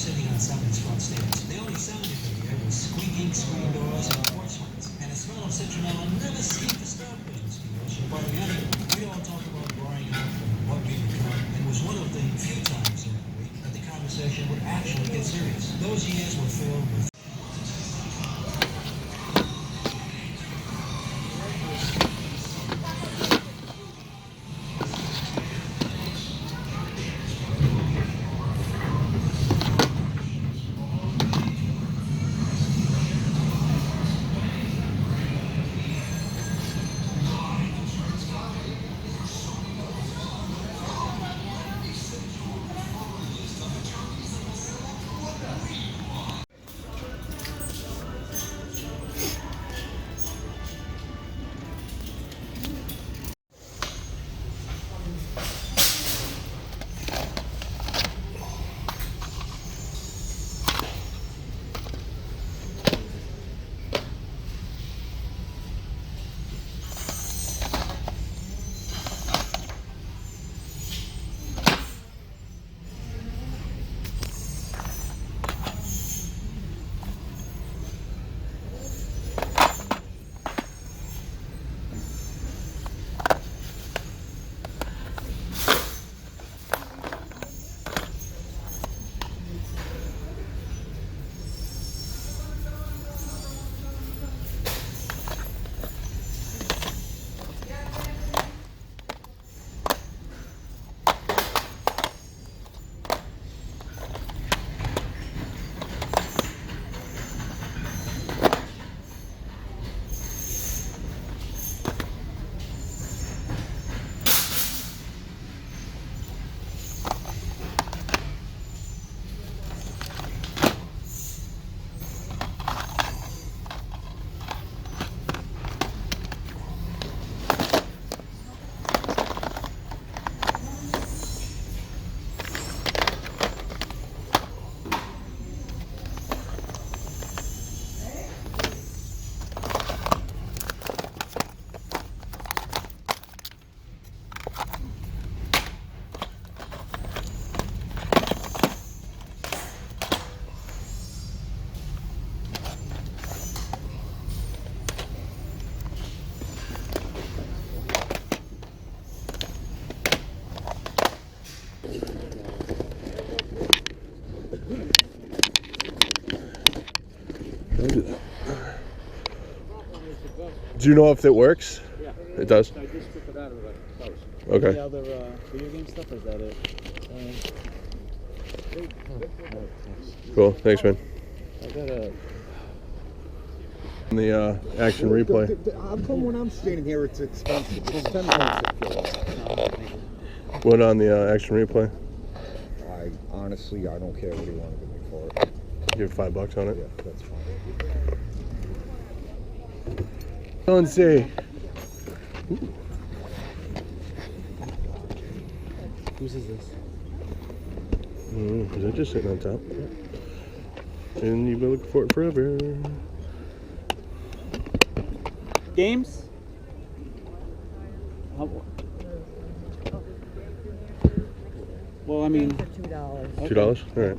sitting on somebody's front stairs. The only sound you could hear was squeaking screen doors and porch lights. And the smell of citronella never seemed to stop with mosquitoes. But anyway, we all talk about growing up and what we become. And it was one of the few times in the week that the conversation would actually get serious. Those years were filled with Do you know if it works? Yeah. It does? I just took it out of the house. Okay. Any other video game stuff, or is that it? Cool. Thanks, man. I got a... The action replay. How come when I'm standing here it's expensive? It's 10 bucks a kilo. What on the action replay? I honestly, I don't care what you want to give me for it. Give $5 on it. Yeah, that's fine. Don't say. Whose is this? Is that just sitting on top? And you've been looking for it forever. Games? Well, I mean... $2. $2? Alright.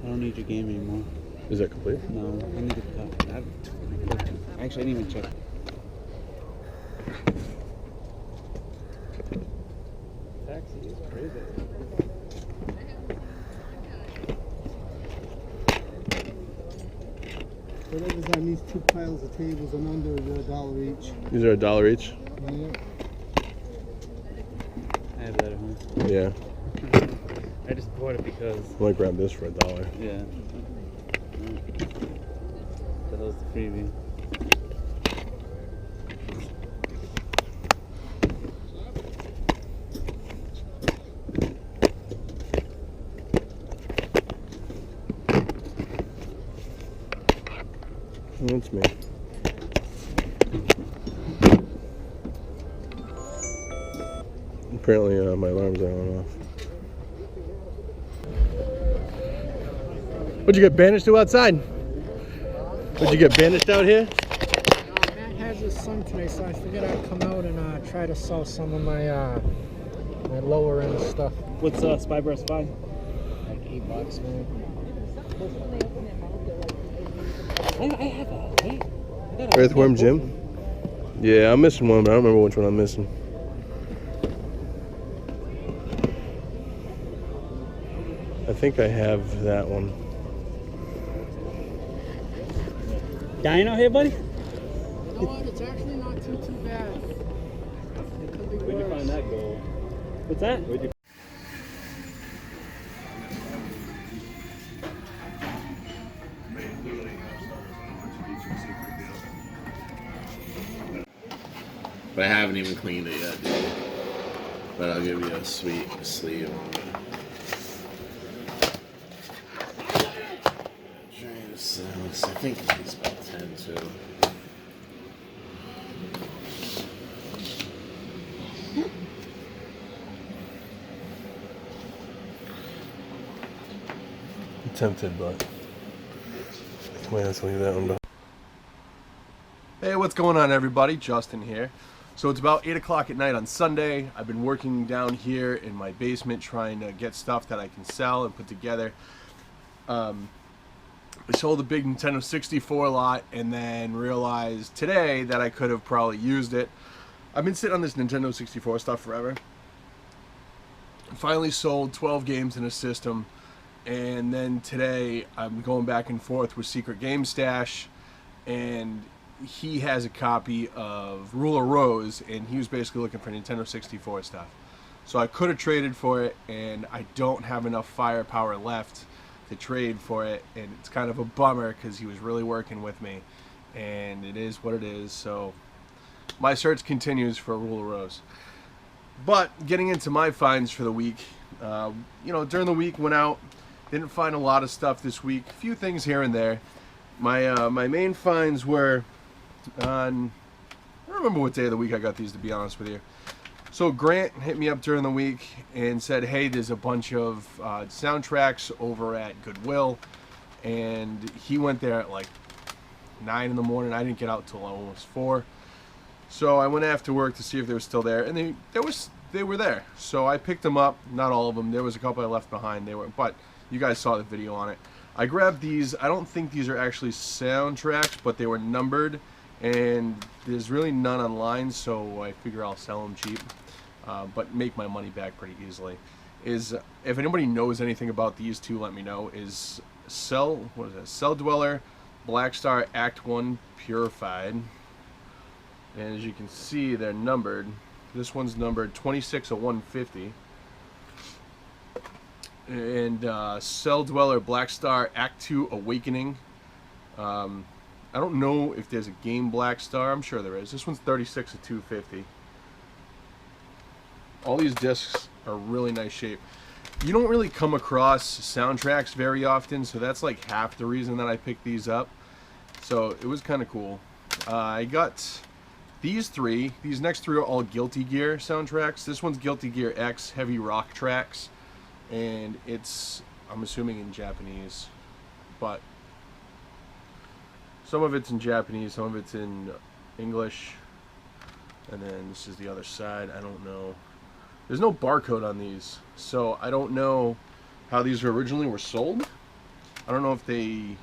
I don't need your game anymore. Is that complete? No, I need a cup. Actually, I didn't even check. Taxi is crazy. Whatever's on these two piles of tables and under, they're $1 each. These are $1 each? Yeah. I have that at home. Yeah. I just bought it because... I might grab this for $1. Yeah. That was the freebie. That's me. Apparently my alarms aren't on off. What'd you get banished to outside? What'd you get banished out here? Matt has his son today, so I figured I'd come out and try to sell some of my That lower end stuff. What's Spy Bros 5? Like $8, man. I have that, right? I got a- Earthworm Jim? Yeah, I'm missing one, but I don't remember which one I'm missing. I think I have that one. Dino here, buddy? You know what? It's actually not too bad. It could be worse. Where'd you find that gold? What's that? Where'd you... But I haven't even cleaned it yet, dude. But I'll give you a sweet sleeve. I think it's about 10 too. I'm tempted, but I might have to leave that one behind. Hey, what's going on, everybody? Justin here. So it's about 8 o'clock at night on Sunday. I've been working down here in my basement trying to get stuff that I can sell and put together. I sold a big Nintendo 64 lot and then realized today that I could have probably used it. I've been sitting on this Nintendo 64 stuff forever. Finally sold 12 games in a system, and then today I'm going back and forth with Secret Game Stash, and he has a copy of Ruler Rose, and he was basically looking for Nintendo 64 stuff. So I could have traded for it, and I don't have enough firepower left to trade for it, and it's kind of a bummer because he was really working with me, and it is what it is. So my search continues for Ruler Rose. But getting into my finds for the week, you know, during the week went out, didn't find a lot of stuff this week, a few things here and there. My main finds were on, I don't remember what day of the week I got these, to be honest with you. So Grant hit me up during the week and said, hey, there's a bunch of soundtracks over at Goodwill, and he went there at like 9 in the morning. I didn't get out till almost 4. So I went after work to see if they were still there, and they were there. So I picked them up, not all of them. There was a couple I left behind. But you guys saw the video on it. I grabbed these. I don't think these are actually soundtracks, but they were numbered, and there's really none online, so I figure I'll sell them cheap, but make my money back pretty easily. If anybody knows anything about these two, let me know. Is Cell Dweller, Black Star Act 1 Purified, and as you can see, they're numbered. This one's numbered 26 of 150. And Cell Dweller Black Star Act 2 Awakening. I don't know if there's a game Black Star. I'm sure there is. This one's 36 of 250. All these discs are really nice shape. You don't really come across soundtracks very often, so that's like half the reason that I picked these up. So it was kind of cool. I got these three. These next three are all Guilty Gear soundtracks. This one's Guilty Gear X Heavy Rock Tracks, and it's, I'm assuming, in Japanese, but some of it's in Japanese, some of it's in English, and then this is the other side. I don't know. There's no barcode on these, so I don't know how these originally were sold. I don't know if they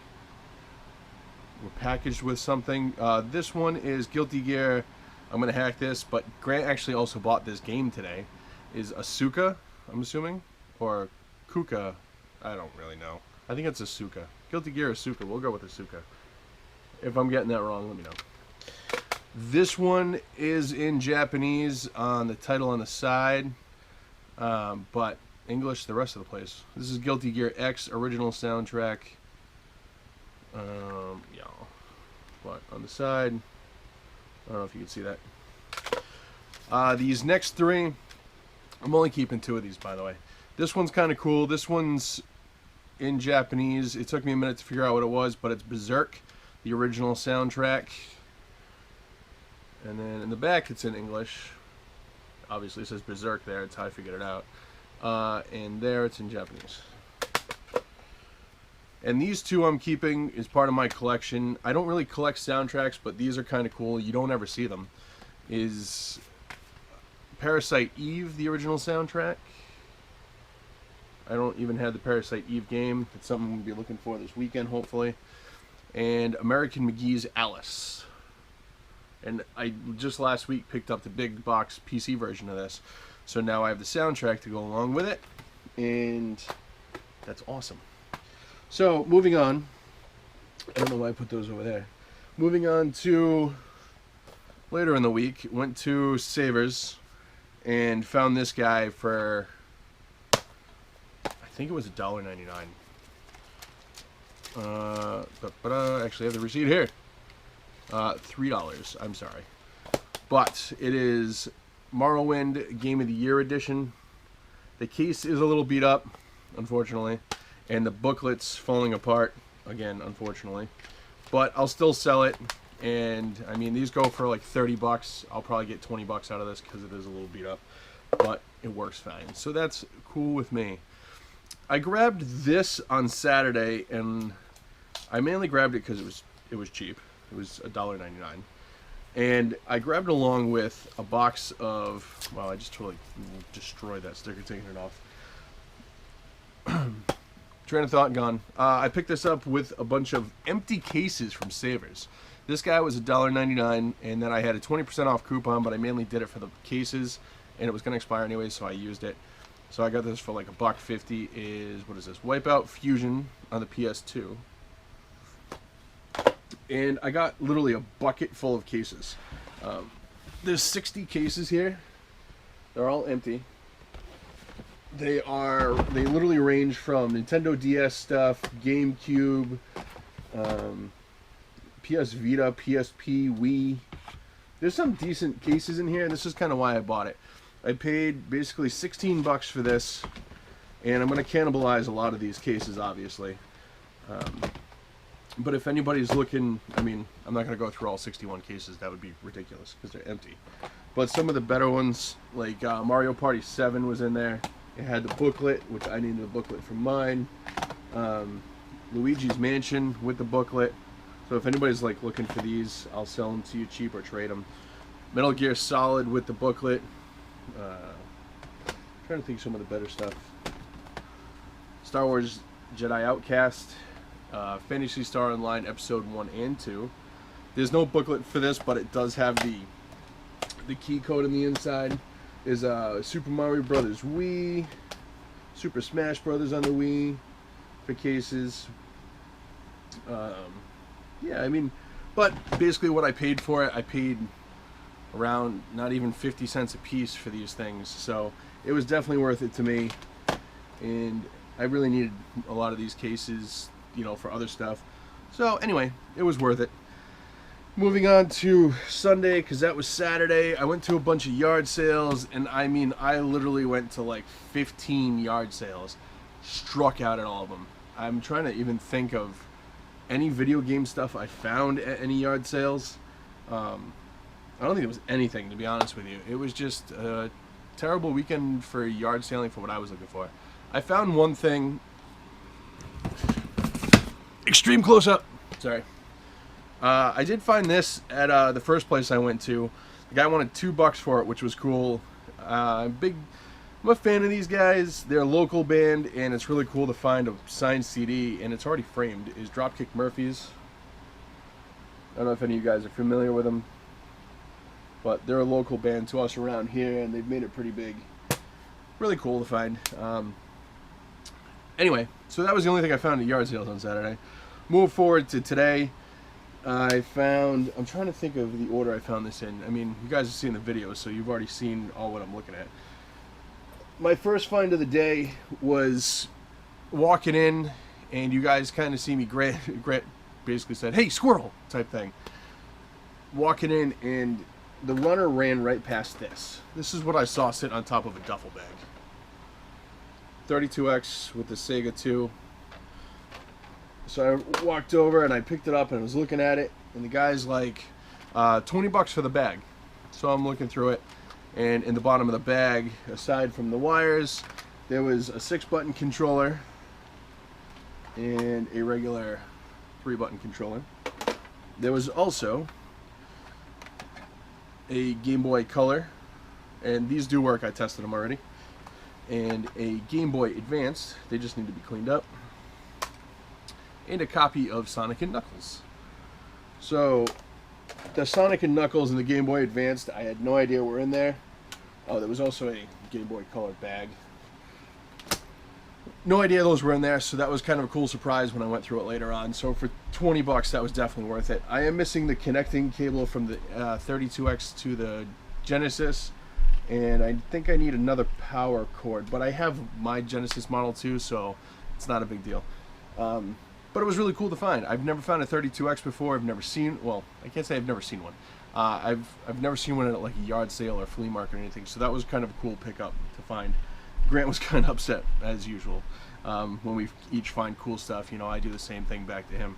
were packaged with something. This one is Guilty Gear. I'm going to hack this, but Grant actually also bought this game today. Is Asuka, I'm assuming, or Kuka. I don't really know. I think it's Asuka. Guilty Gear Asuka. We'll go with Asuka. If I'm getting that wrong, let me know. This one is in Japanese on the title on the side, but English the rest of the place. This is Guilty Gear X original soundtrack. Yeah, but on the side, I don't know if you can see that. These next three, I'm only keeping 2 of these, by the way. This one's kind of cool. This one's in Japanese. It took me a minute to figure out what it was, but it's Berserk, the original soundtrack. And then in the back it's in English. Obviously it says Berserk there, that's how I figured it out. And there it's in Japanese. And these two I'm keeping as part of my collection. I don't really collect soundtracks, but these are kind of cool. You don't ever see them. Parasite Eve, the original soundtrack. I don't even have the Parasite Eve game. It's something we'll be looking for this weekend, hopefully. And American McGee's Alice. And I just last week picked up the big box PC version of this. So now I have the soundtrack to go along with it. And that's awesome. So, moving on. I don't know why I put those over there. Moving on to later in the week. Went to Savers and found this guy for, I think it was $1.99. Actually, I have the receipt here. $3. I'm sorry. But it is Morrowind Game of the Year edition. The case is a little beat up, unfortunately. And the booklet's falling apart, again, unfortunately. But I'll still sell it. And, I mean, these go for like $30. I'll probably get $20 out of this because it is a little beat up. But it works fine. So that's cool with me. I grabbed this on Saturday, and I mainly grabbed it because it was cheap. It was $1.99. And I grabbed it along with a box of, wow, I just totally destroyed that sticker taking it off. Train of thought gone. I picked this up with a bunch of empty cases from Savers. This guy was $1.99, and then I had a 20% off coupon, but I mainly did it for the cases, and it was going to expire anyway, so I used it. So I got this for like $1.50. What is this? Wipeout Fusion on the PS2. And I got literally a bucket full of cases. There's 60 cases here. They're all empty. They literally range from Nintendo DS stuff, GameCube, PS Vita, PSP, Wii. There's some decent cases in here. This is kind of why I bought it. I paid basically $16 for this, and I'm going to cannibalize a lot of these cases, obviously. But if anybody's looking, I mean, I'm not going to go through all 61 cases. That would be ridiculous because they're empty. But some of the better ones, like Mario Party 7 was in there. It had the booklet, which I needed a booklet for mine. Luigi's Mansion with the booklet. So if anybody's like looking for these, I'll sell them to you cheap or trade them. Metal Gear Solid with the booklet. Trying to think of some of the better stuff. Star Wars Jedi Outcast. Phantasy Star Online Episode 1 and 2. There's no booklet for this, but it does have the key code on the inside. Is Super Mario Brothers Wii, Super Smash Brothers on the Wii for cases. Yeah, I mean, but basically what I paid for it, I paid around not even 50 cents a piece for these things, so it was definitely worth it to me. And I really needed a lot of these cases, you know, for other stuff. So anyway, it was worth it. Moving on to Sunday, because that was Saturday, I went to a bunch of yard sales, and I mean, I literally went to like 15 yard sales, struck out at all of them. I'm trying to even think of any video game stuff I found at any yard sales. I don't think it was anything, to be honest with you. It was just a terrible weekend for yard selling for what I was looking for. I found one thing. Extreme close-up. Sorry. I did find this at the first place I went to. The guy wanted $2 for it, which was cool. I'm a fan of these guys. They're a local band, and it's really cool to find a signed CD, and it's already framed. Is Dropkick Murphys. I don't know if any of you guys are familiar with them, but they're a local band to us around here, and they've made it pretty big. Really cool to find. Anyway, so that was the only thing I found at yard sales on Saturday. Move forward to today. I'm trying to think of the order I found this in. I mean, you guys have seen the video, so you've already seen all what I'm looking at. My first find of the day was walking in, and you guys kind of see me, Grant basically said, "Hey, squirrel," type thing. Walking in, and the runner ran right past this. This is what I saw sitting on top of a duffel bag. 32X with the Sega 2. So I walked over and I picked it up and I was looking at it, and the guy's like, $20 for the bag. So I'm looking through it, and in the bottom of the bag, aside from the wires, there was a 6-button controller and a regular 3-button controller. There was also a Game Boy Color And these do work. I tested them already. And a Game Boy Advanced. They just need to be cleaned up. And a copy of Sonic and Knuckles. So, the Sonic and Knuckles and the Game Boy Advanced, I had no idea were in there. Oh, there was also a Game Boy Color bag. No idea those were in there, so that was kind of a cool surprise when I went through it later on. So for $20, that was definitely worth it. I am missing the connecting cable from the 32X to the Genesis, and I think I need another power cord, but I have my Genesis Model 2, so it's not a big deal. But it was really cool to find. I've never found a 32X before. I've never seen, well, I can't say I've never seen one. I've never seen one at like a yard sale or flea market or anything, so that was kind of a cool pickup to find. Grant was kind of upset, as usual. When we each find cool stuff, you know, I do the same thing back to him.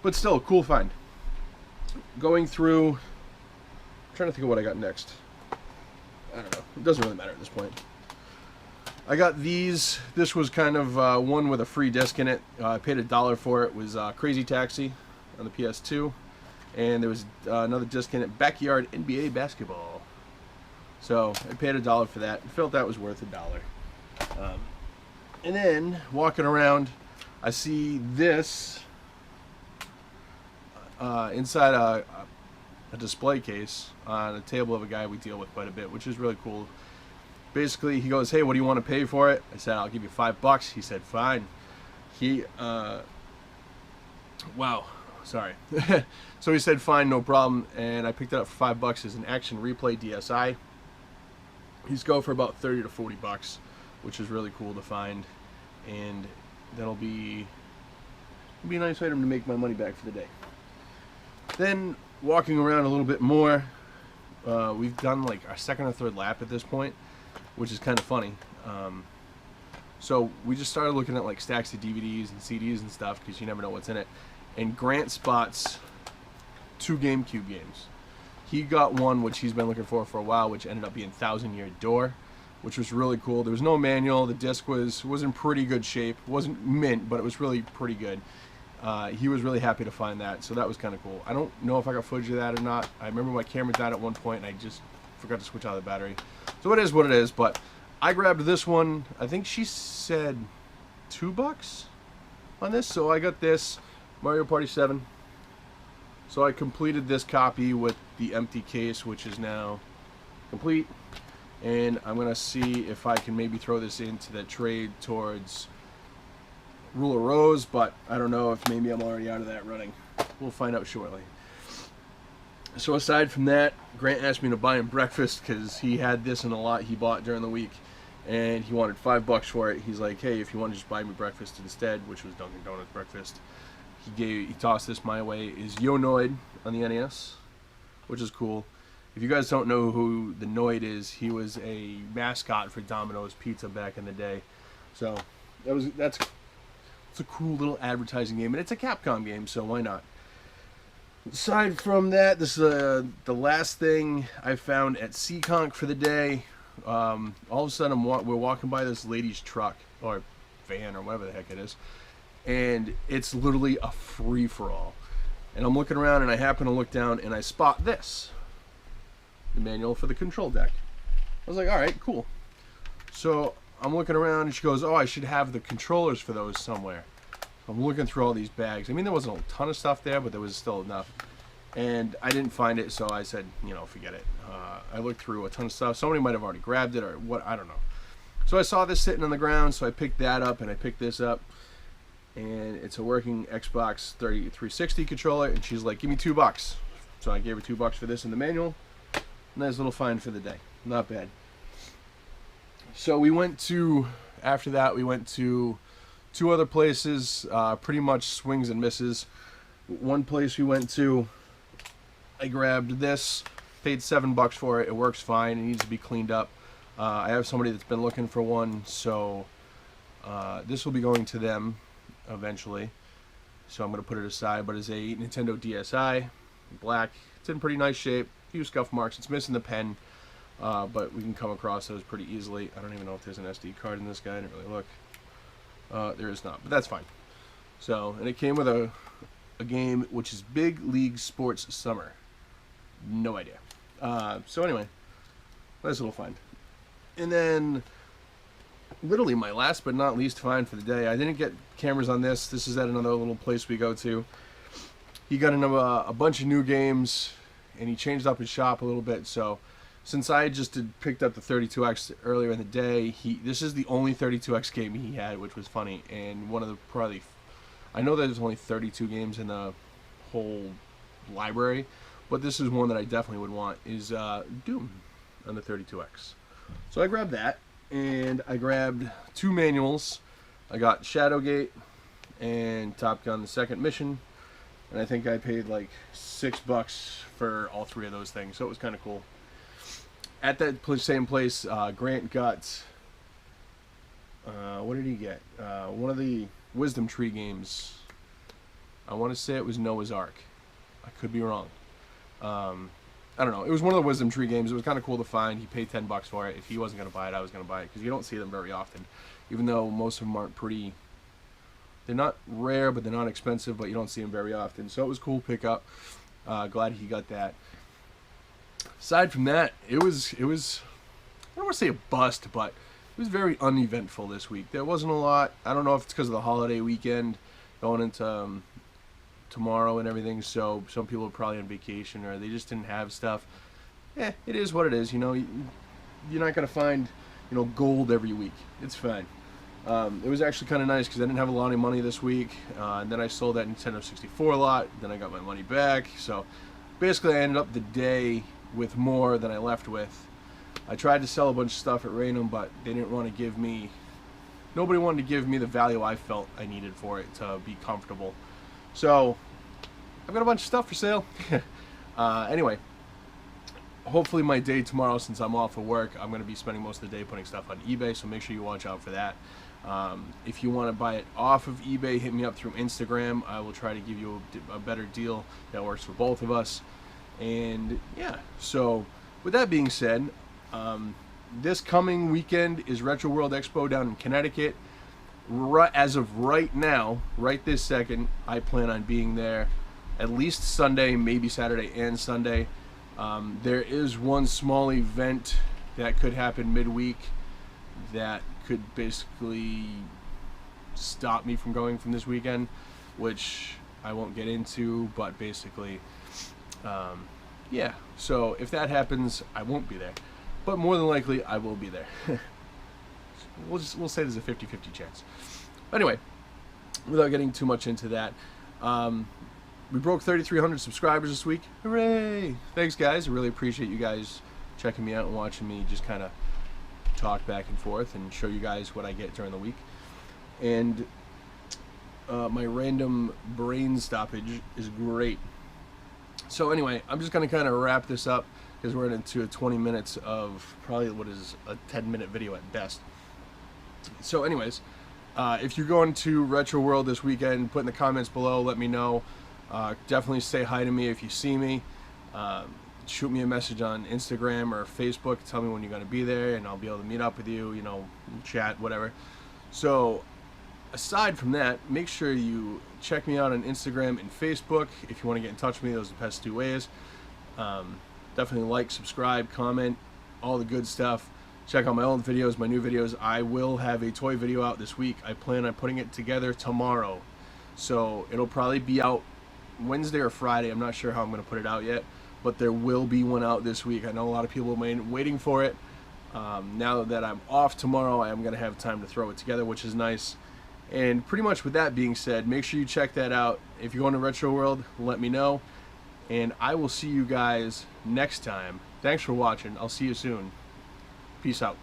But still, cool find. Going through, I'm trying to think of what I got next. I don't know. It doesn't really matter at this point. I got these. This was kind of one with a free disc in it. I paid $1 for it. It was Crazy Taxi on the PS2. And there was another disc in it, Backyard NBA Basketball. So I paid $1 for that. I felt that was worth $1. And then walking around, I see this inside a display case on a table of a guy we deal with quite a bit, which is really cool. Basically, he goes, "Hey, what do you want to pay for it?" I said, "I'll give you $5." He said, "Fine." Wow, sorry. So he said, "Fine, no problem," and I picked it up for $5 as an Action Replay DSi. These go for about $30 to $40, which is really cool to find, and that'll be a nice item to make my money back for the day. Then walking around a little bit more, we've done like our second or third lap at this point, which is kind of funny. So we just started looking at like stacks of DVDs and CDs and stuff because you never know what's in it. And Grant spots 2 GameCube games. He got one which he's been looking for a while, which ended up being Thousand Year Door, which was really cool. There was no manual. The disc was in pretty good shape. It wasn't mint, but it was really pretty good. He was really happy to find that, so that was kind of cool. I don't know if I got footage of that or not. I remember my camera died at one point, and I just forgot to switch out the battery. So it is what it is, but I grabbed this one. I think she said $2 on this, so I got this, Mario Party 7. So I completed this copy with the empty case, which is now complete. And I'm going to see if I can maybe throw this into the trade towards Ruler Rose, but I don't know if maybe I'm already out of that running. We'll find out shortly. So aside from that, Grant asked me to buy him breakfast because he had this in a lot he bought during the week, and he wanted $5 for it. He's like, "Hey, if you want to just buy me breakfast instead," which was Dunkin' Donuts breakfast. He tossed this my way. Is Yo-Noid on the NES, which is cool. If you guys don't know who the Noid is, he was a mascot for Domino's Pizza back in the day. So that's a cool little advertising game, and it's a Capcom game, so why not? Aside from that, this is the last thing I found at Seekonk for the day. All of a sudden, we're walking by this lady's truck, or van, or whatever the heck it is, and it's literally a free-for-all. And I'm looking around, and I happen to look down, and I spot this. The manual for the control deck. I was like, alright, cool. So I'm looking around, and she goes, "Oh, I should have the controllers for those somewhere." I'm looking through all these bags. I mean, there wasn't a ton of stuff there, but there was still enough. And I didn't find it, so I said, forget it. I looked through a ton of stuff. Somebody might have already grabbed it, or what, I don't know. So I saw this sitting on the ground, so I picked that up, and I picked this up. And it's a working Xbox 360 controller, and she's like, "Give me $2. So I gave her $2 for this in the manual. Nice little find for the day. Not bad. So after that, we went to 2 other places, pretty much swings and misses. One place we went to, I grabbed this, paid $7 for it. It works fine. It needs to be cleaned up. I have somebody that's been looking for one, so this will be going to them eventually. So I'm going to put it aside, but it's a Nintendo DSi, black. It's in pretty nice shape. A few scuff marks. It's missing the pen, but we can come across those pretty easily. I don't even know if there's an SD card in this guy. I didn't really look. There is not, but that's fine. So, and it came with a game which is Big League Sports Summer. No idea. So anyway, Nice little find. And then, literally my last but not least find for the day. I didn't get cameras on this. This is at another little place we go to. He got a bunch of new games, and he changed up his shop a little bit. So, since I just had picked up the 32X earlier in the day, this is the only 32X game he had, which was funny. And one of the probably, I know there's only 32 games in the whole library, but this is one that I definitely would want, is Doom on the 32X. So I grabbed that, and I grabbed 2 manuals. I got Shadowgate and Top Gun: The Second Mission, and I think I paid like $6 for all 3 of those things, so it was kind of cool. At that same place, Grant got, what did he get? One of the Wisdom Tree games. I want to say it was Noah's Ark. I could be wrong. I don't know. It was one of the Wisdom Tree games. It was kind of cool to find. He paid $10 for it. If he wasn't going to buy it, I was going to buy it, because you don't see them very often. Even though most of them aren't pretty... They're not rare, but they're not expensive, but you don't see them very often. So it was cool pickup. Glad he got that. Aside from that, it was I don't want to say a bust, but it was very uneventful this week. There wasn't a lot. I don't know if it's because of the holiday weekend going into tomorrow and everything, so some people are probably on vacation or they just didn't have stuff. It is what it is. You know, you're not going to find, you know, gold every week. It's fine. It was actually kind of nice because I didn't have a lot of money this week, and then I sold that Nintendo 64 lot, then I got my money back. So basically I ended up the day with more than I left with. I tried to sell a bunch of stuff at random, but they didn't want to give me, nobody wanted to give me the value I felt I needed for it to be comfortable. So I've got a bunch of stuff for sale. Anyway, hopefully my day tomorrow, since I'm off of work, I'm going to be spending most of the day putting stuff on eBay, so make sure you watch out for that. If you want to buy it off of eBay, hit me up through Instagram. I will try to give you a better deal that works for both of us. And yeah, so with that being said, this coming weekend is Retro World Expo down in Connecticut. As of right now, right this second, I plan on being there at least Sunday, maybe Saturday and Sunday. There is one small event that could happen midweek that could basically stop me from going from this weekend, which I won't get into, but basically, yeah. So if that happens, I won't be there, but more than likely I will be there. We'll say there's a 50-50 chance. Anyway, without getting too much into that, we broke 3,300 subscribers this week. Hooray! Thanks, guys. I really appreciate you guys checking me out and watching me just kind of talk back and forth and show you guys what I get during the week. And my random brain stoppage is great. So anyway, I'm just going to kind of wrap this up because we're into 20 minutes of probably what is a 10-minute video at best. So anyways, if you're going to Retro World this weekend, put in the comments below, let me know. Definitely say hi to me if you see me. Shoot me a message on Instagram or Facebook. Tell me when you're going to be there, and I'll be able to meet up with you, you know, chat, whatever. So aside from that, make sure you check me out on Instagram and Facebook if you want to get in touch with me. Those are the best 2 ways. Definitely like, subscribe, comment, all the good stuff. Check out my old videos, my new videos. I will have a toy video out this week. I plan on putting it together tomorrow. So it'll probably be out Wednesday or Friday. I'm not sure how I'm going to put it out yet, but there will be one out this week. I know a lot of people have been waiting for it. Now that I'm off tomorrow, I'm going to have time to throw it together, which is nice. And pretty much with that being said, make sure you check that out. If you're going to Retro World, let me know. And I will see you guys next time. Thanks for watching. I'll see you soon. Peace out.